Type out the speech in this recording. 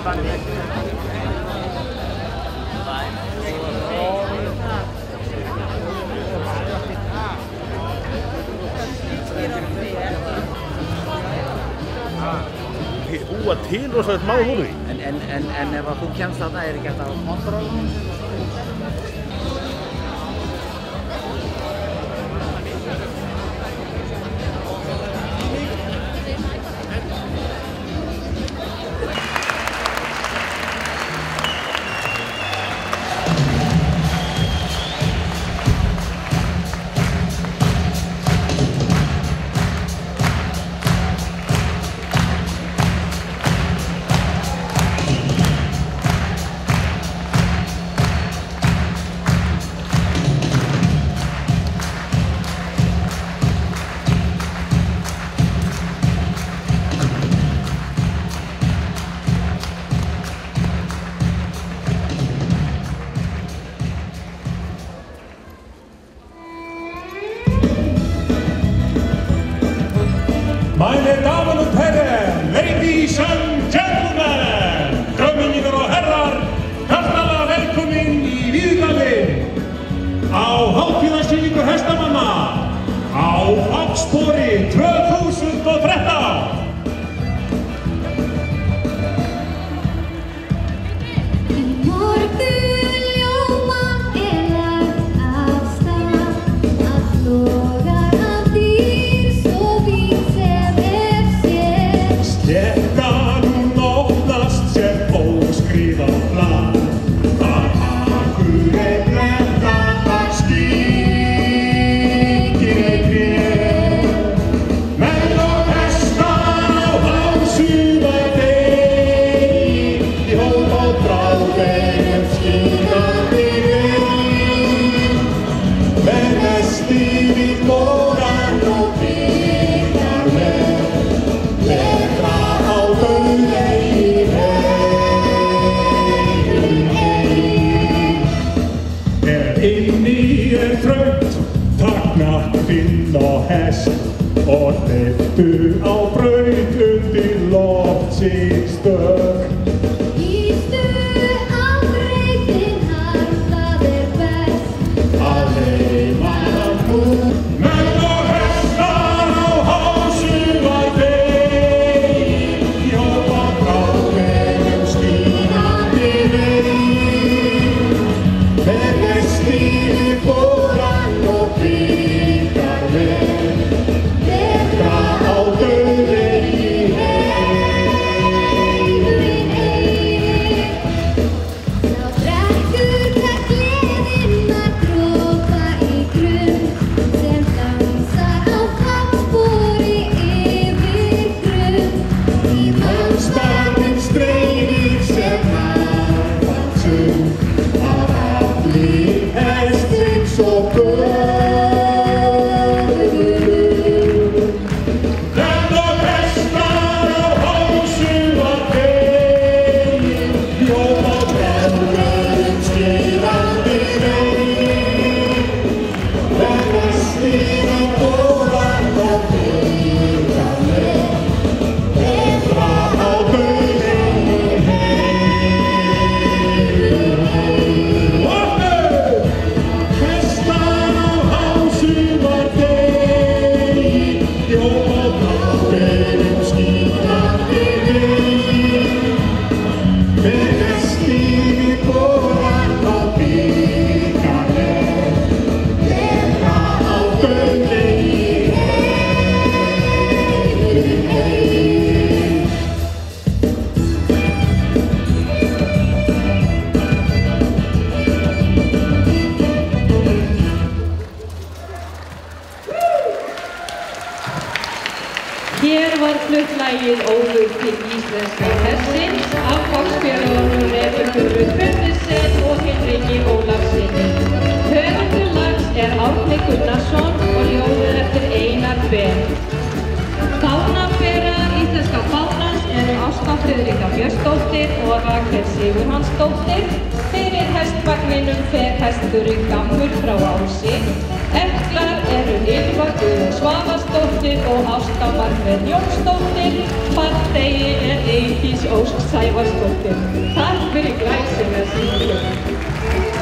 Búa til rosalegt mál úr því. En ef þú kemst þarna ekki hægt að hafa kontroll? Meine Damen und Herren, Ladies and Gentlemen, drömmingar og herrar, hjartalega velkomin í Víðdalinn á hátíðarsýningu hestamanna á Hafnarfirði 2013. Og hleyptu á braut undir loftsins stökk. Ístu á brautinnar, það best að heiman nú. Menn og hestar á hálsum var veginn, í hóp á bráðvegum skínandi veginn. Með hestinni fór hann og bíkar veginn. Hér var flutt lagið Ólöf til íslenska hestsins af flokksfélögunum Rebekku Rut Björnsson og Hinriki Ólafssyni. Höfundur lags Árni Gunnarsson og ljóðið eftir Einar Ben. Fánaberar íslenska fánans Ásta Friðrika Björnsdóttir og Rakel Sigurhansdóttir. Fyrir hestvagninum fer hestur Bretturinn gammur frá Ási. Eklar eru Ylva Guðrún Svavarsdóttir og Ásta Margrét Jónsdóttir. Farþegi er Eydís Ósk Sævarsdóttir. Takk fyrir glæsilega sýningu.